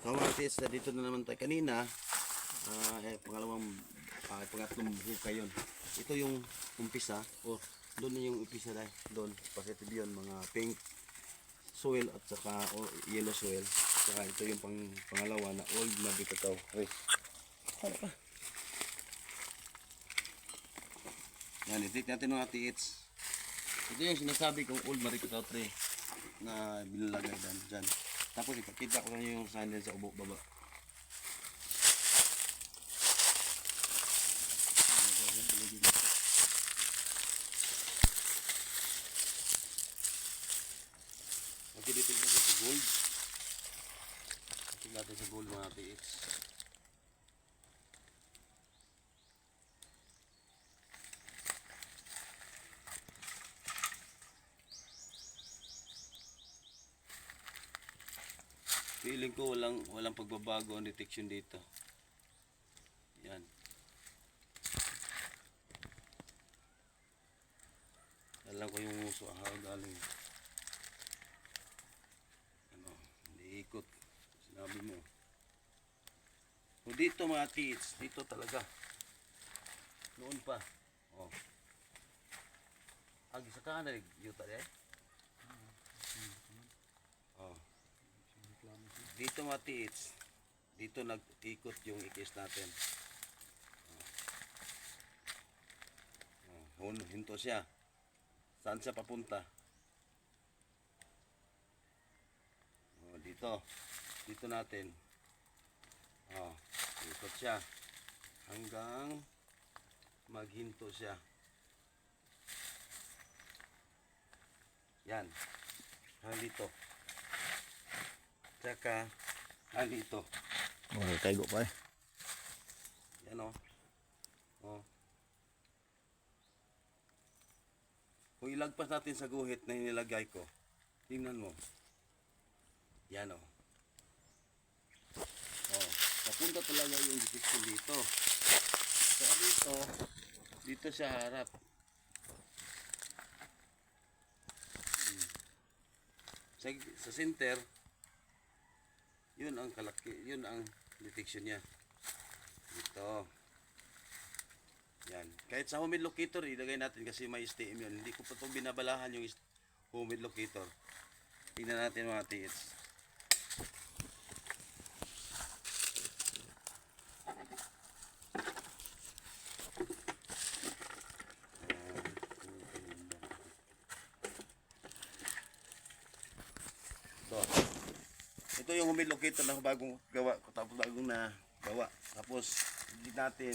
Kamatis na dito na naman tayo kanina. Pangatlong hukay yun. Ito yung umpisa. Doon na yung umpisa dahil. Doon. Positive yun. Mga pink soil at saka yellow soil. Saka ito yung pangalawa na old maricataw. Yan, itik natin mga tiits. Ito yung sinasabi kong old maricataw tree na binalagay dyan. Tapos ipakita ko lang yung sandal sa ubo baba. Okay, dito natin sa gold. Dito natin sa gold mga tiits. Feeling ko walang pagbabago ang detection dito. Yan. Alam ko yung muso galing. Hindi ikot. Sinabi mo. O dito mga tiits, dito talaga. Noon pa. Agi sa kanan yuta eh. Dito mga tiits, dito nag-ikot yung ikis natin. Hinto siya. Saan siya papunta? Dito natin. Ikot siya. Hanggang maghinto siya. Yan. Hanggang dito. Tsaka, dito. Kaigo pa eh. Yan Kung ilagpas natin sa guhit na inilagay ko, tingnan mo. Yan Papunta talaga yung detection dito. So dito siya harap. Sa center, yun ang detection niya. Ito. Yan. Kahit sa humid locator, ilagay natin kasi may STM yun. Hindi ko pa ito binabalahan yung humid locator. Tingnan natin mga tiits. Ito yung humid locator na bagong gawa. Tapos, hindi natin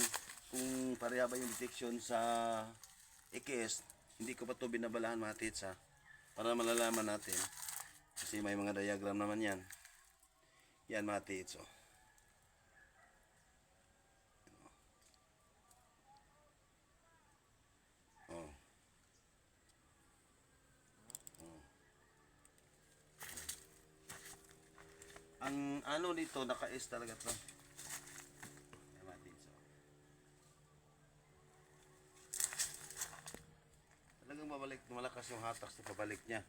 kung pareha ba yung detection sa ikis. Hindi ko pa ito binabalahan mga tiits para malalaman natin. Kasi may mga diagram naman yan. Yan mga tiits Ang dito, naka-S talaga to. Yan mga tiits Talagang malakas yung hatak sa pabalik niya.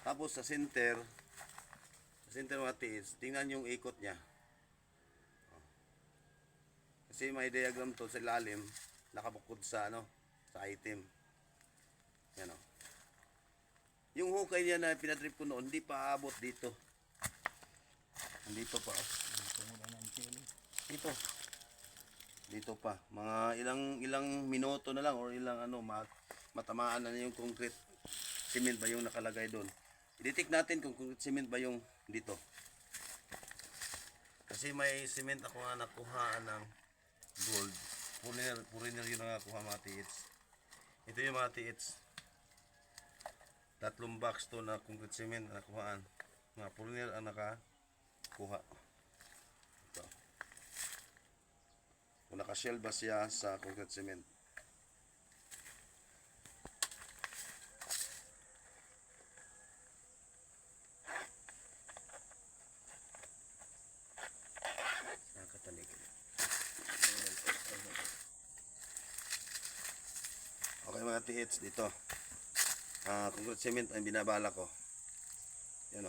Tapos sa center mga tiits, tingnan yung ikot niya. Kasi may diagram to sa ilalim, nakabukod sa sa item. Yan Yung hukay niya na pinatrip ko noon, hindi pa aabot dito. Nandito pa. Dito pa. Mga ilang minuto na lang or ilang matamaan na yung concrete cement ba yung nakalagay doon. I-detect natin kung concrete cement ba yung dito. Kasi may cement ako nga nakuha ng gold. Puriner yun na nakuha mga tiits. Ito yung mga tiits. 3 box to na concrete cement na nakuhaan. Mga puriner ang nakakuha. Ito. Kung nakashell ba siya sa concrete cement. Okay mga tiits, dito. Concrete cement ang binabala ko. Yan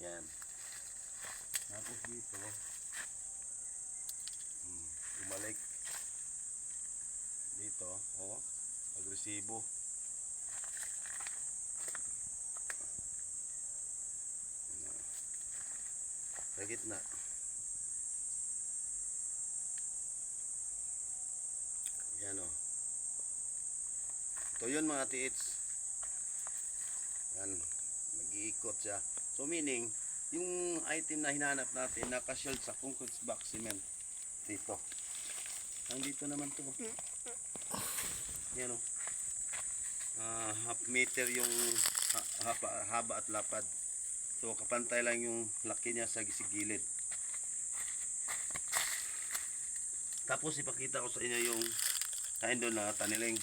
Yan. Tapos dito, bumalik. Dito, oh, agresibo. Sa gitna. Yan o. Ito yun mga tiits. Yan. Nag-iikot siya. So meaning, yung item na hinahanap natin, naka-shield sa concrete box cement. Dito. Nandito naman to. Yan o. Half meter yung haba at lapad. So kapantay lang yung laki niya sa gilid. Tapos ipakita ko sa inyo yung kain doon na taniling.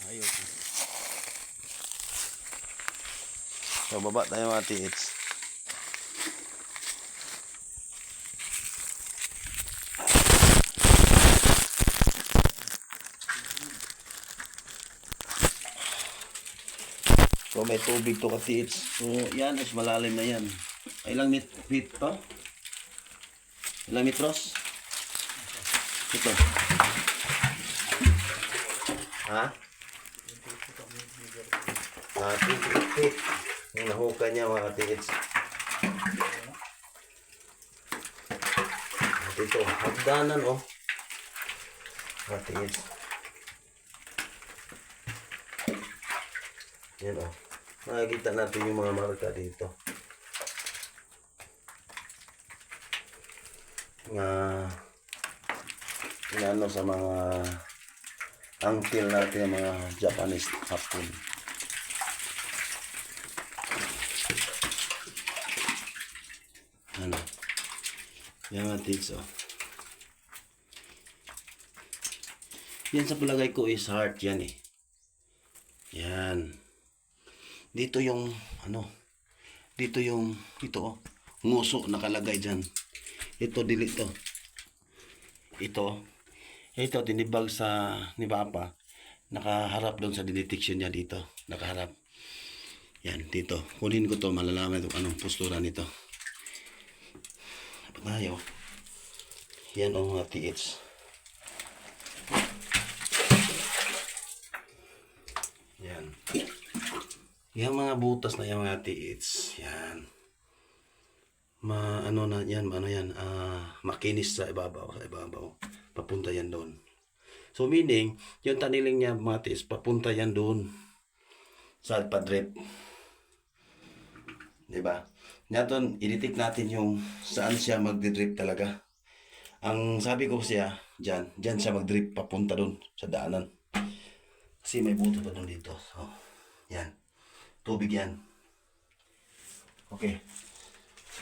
Ayos. So baba tayo mga tiits. So may tubig to katiits. So yan is malalim na yan. Ilang feet to? Ilang metros? Ito. Ha? 28 feet. Yung nahuka niya mga katiits. At ito, hagdanan oh. Katiits. Yan oh. Makikita natin yung mga marka dito. Inano sa mga angtil natin, mga Japanese hapon. Ano? Yan mga tics oh. Yan sa palagay ko is heart yan eh. Yan. Dito yung ano, dito oh, nguso nakalagay diyan. Ito dito. Ito tinibag sa ni Papa. Nakaharap doon sa detection niya dito, nakaharap. Yan dito. Kunin ko to, malalaman kung anong postura nito. Tayo. Yan ang mga TH. Yan. Yung mga butas na yung mga tiits, yan. Makinis sa ibabaw, Papunta yan doon. So meaning, yung taniling niya mga tiits, papunta yan doon sa padrip. Diba? Naton, i-detect natin yung saan siya magdidrip talaga. Ang sabi ko siya, dyan siya magdrip papunta doon sa daanan. Kasi may buto pa doon dito. So, yan. Tubig yan. Okay.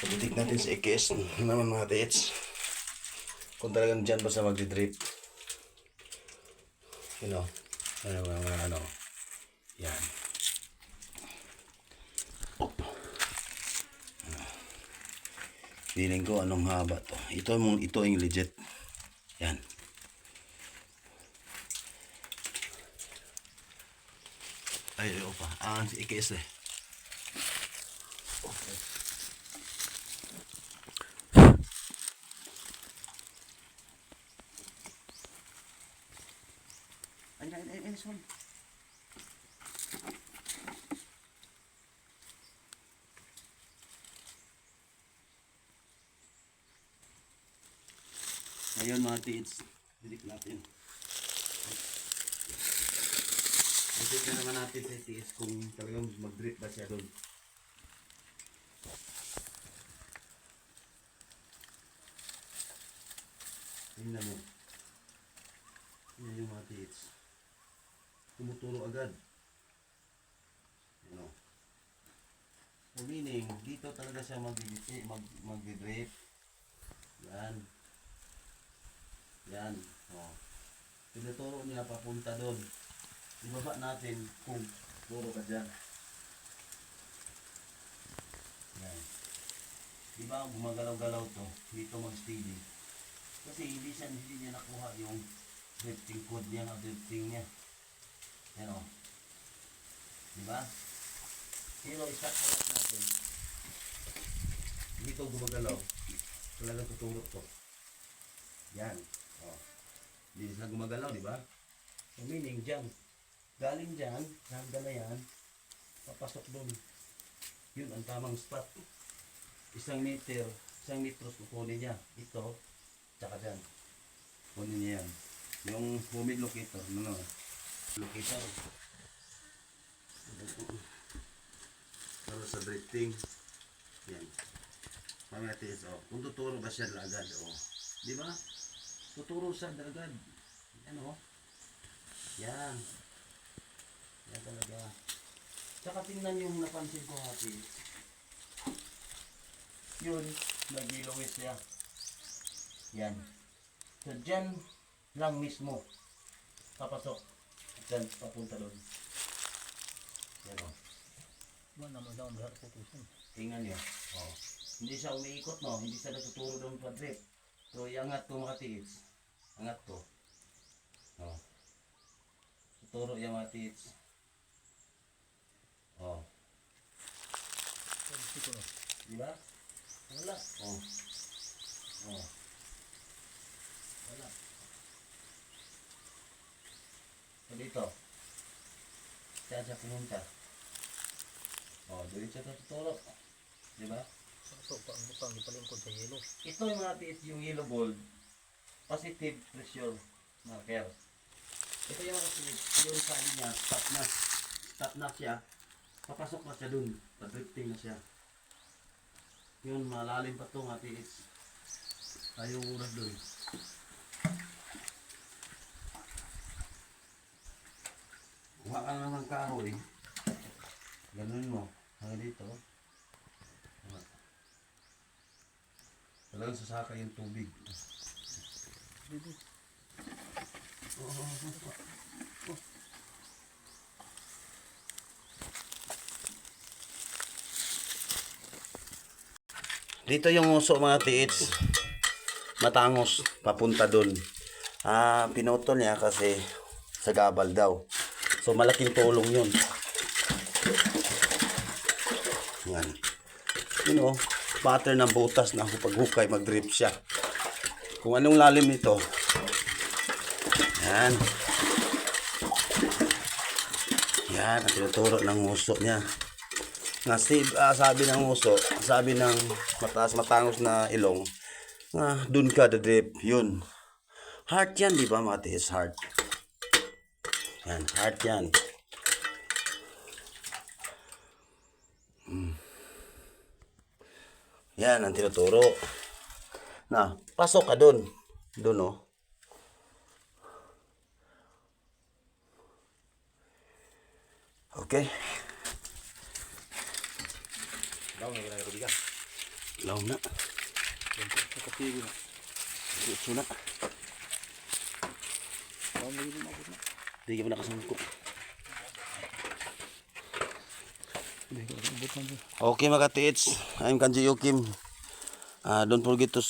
Pag-detect natin sa EKS naman mga tiits. Kung talagang dyan ba sa magdidrip. You know. Ano. Yan. Feeling ko anong haba to. Ito yung legit. Yan. Ay, pa. Si EKS eh. Okay. Ay, sorry. Ayun mga tiits. Dilik natin. Check na naman natin sa tiis kung talagang mag-drip ba siya doon. Tingnan mo. Yan yung mga tiis. Tumuturo agad. Ano? So meaning, dito talaga siya mag-drip. Yan. Yan. Oh. Tinuturo niya papunta doon. Ibaba natin kung turo ka dyan. Yan. Diba gumagalaw-galaw to, dito mag-steady. Kasi hindi niya nakuha yung drifting code niya, drifting niya. Yan o. Diba? Pero isa-angat natin. Dito gumagalaw. Talagang tuturo to. Yan. Oh. Hindi sila gumagalaw, di ba? So meaning dyan. Galing dyan, hanggang na yan, papasok doon. Yun ang tamang spot. 1 meter, 1 metros kukunin niya. Ito, tsaka dyan. Kunin niya yan. Yung humid locator, ano? Locator. Para sa drifting. Yan. Pamatiis, oh. Kung tuturo ba siya agad, oh. Di ba? Tuturo siya agad. Yan, oh. Yan. Yan talaga. Tsaka tingnan yung napansin ko hati. Yun, nag-ilawis siya. Yan. So, dyan lang mismo. Papasok. Dyan, papunta doon. Yan o. Ba naman daw ang lahat putusan. Tingnan niyo. Oh. Hindi siya umiikot, no? Hindi siya natuturo doon pa drip. So, iangat to mga tiits. Angat to. Oh. Tuturo yung mga tiits. Oh. Di ba? Wala. Oh. Oh. Wala. So dito. Saan siya pumunta? Oh, doon siya tuturo. Di ba? Sakto pa ang butang ipalingkod sa yelo. Ito yung mga tiis, yung yellow gold. Positive pressure marker. Ito yung mga tiis, yung sabi niya, stop na. Stop na siya. Papasok na siya dun. Pa-drifting na siya. Yun, malalim pa itong atiis. Ayaw uras dun. Huwag ka na ng kahoy. Ganun mo. Hanggang dito. Talagang sasaka yung tubig. Dito yung uso mga tiits. Matangos. Papunta dun. Pinutol niya kasi sa gabal daw. So malaking tulong yun. Yan. You know, pattern ng butas na kapag hukay mag-drip siya. Kung anong lalim nito. Yan. Yan ang tinuturo ng uso niya. Sabi ng uso, sabi ng matangos na ilong, dun ka drip, yun. Heart yan, di ba mga tiis? Heart. Yan, heart yan. Yan ang tinuturo. Na, pasok ka dun. Dun, oh. Okay. Daw na ginagawa bigas. Law na. Nakapili na. Diretso na. Daw na ginagawa mabot na. Hindi ka pa nakasangkot. Hindi ko mabot na. Okay mga tiits, I'm Kanji Yukim. Don't forget to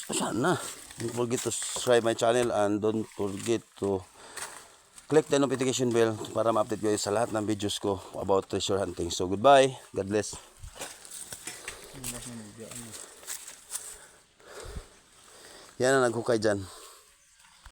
subscribe my channel and don't forget to click the notification bell para ma-update kayo sa lahat ng videos ko about treasure hunting. So goodbye, God bless. Yan ang naghukay dyan.